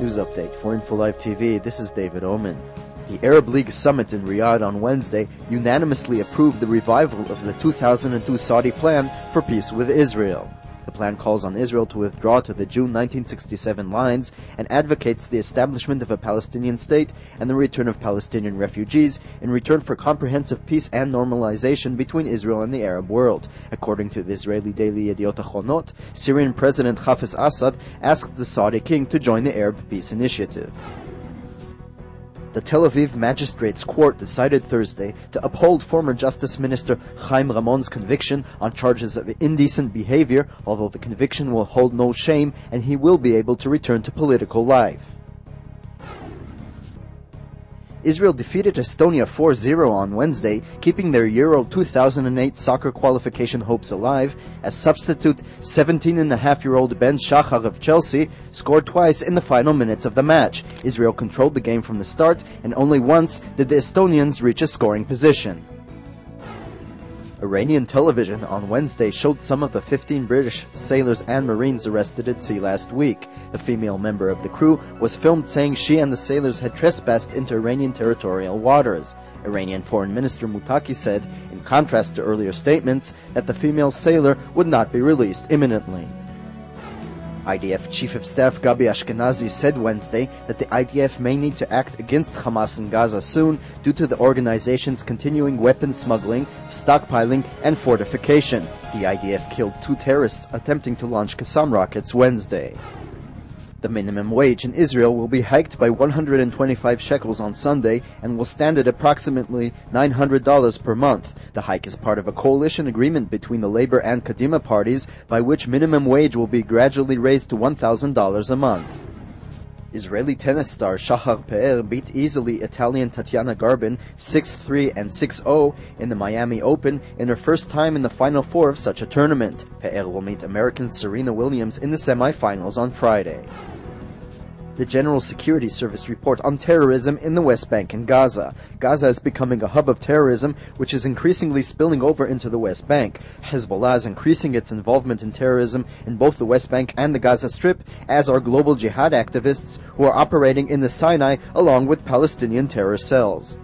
News update for InfoLive TV. This is David Oman. The Arab League summit in Riyadh on Wednesday unanimously approved the revival of the 2002 Saudi plan for peace with Israel. The plan calls on Israel to withdraw to the June 1967 lines and advocates the establishment of a Palestinian state and the return of Palestinian refugees in return for comprehensive peace and normalization between Israel and the Arab world. According to the Israeli daily Yediot Ahronot, Syrian President Hafez Assad asked the Saudi king to join the Arab Peace Initiative. The Tel Aviv Magistrates Court decided Thursday to uphold former Justice Minister Haim Ramon's conviction on charges of indecent behavior, although the conviction will hold no shame and he will be able to return to political life. Israel defeated Estonia 4-0 on Wednesday, keeping their Euro 2008 soccer qualification hopes alive, as substitute 17-and-a-half-year-old month.Shahar of Chelsea scored twice in the final minutes of the match. Israel controlled the game from the start, and only once did the Estonians reach a scoring position. Iranian television on Wednesday showed some of the 15 British sailors and Marines arrested at sea last week. The female member of the crew was filmed saying she and the sailors had trespassed into Iranian territorial waters. Iranian Foreign Minister Muttaqi said, in contrast to earlier statements, that the female sailor would not be released imminently. IDF Chief of Staff Ashkenazi said Wednesday that the IDF may need to act against Hamas in Gaza soon due to the organization's continuing weapon smuggling, stockpiling, and fortification. The IDF killed 2 terrorists attempting to launch Qassam rockets Wednesday. The minimum wage in Israel will be hiked by 125 shekels on Sunday and will stand at approximately $900 per month. The hike is part of a coalition agreement between the Labor and Kadima parties by which minimum wage will be gradually raised to $1,000 a month. Israeli tennis star Shahar beat easily Italian Tatiana Garbin 6-3 and 6-0 in the Miami Open in her first time in the Final Four of such a tournament. Pe'er will meet American Serina Williams in the semifinals on Friday. The General Security Service report on terrorism in the West Bank and Gaza. Gaza is becoming a hub of terrorism, which is increasingly spilling over into the West Bank. Hezbollah is increasing its involvement in terrorism in both the West Bank and the Gaza Strip, as are global jihad activists who are operating in the Sinai along with Palestinian terror cells.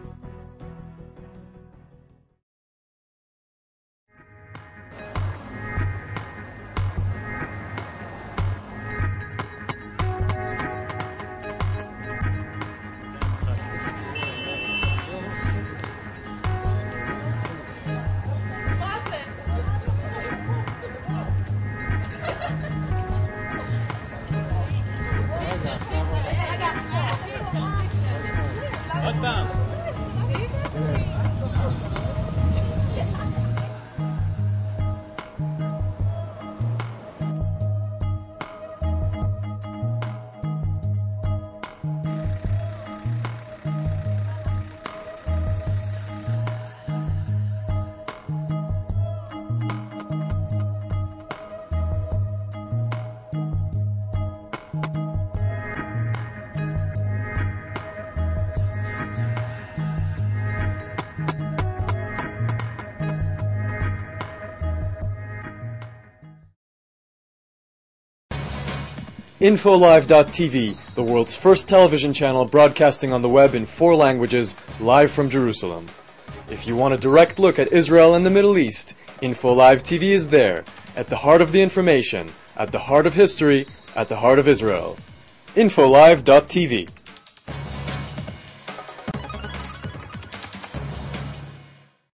InfoLive.tv, the world's first television channel broadcasting on the web in 4 languages, live from Jerusalem. If you want a direct look at Israel and the Middle East, InfoLive TV is there, at the heart of the information, at the heart of history, at the heart of Israel. InfoLive.tv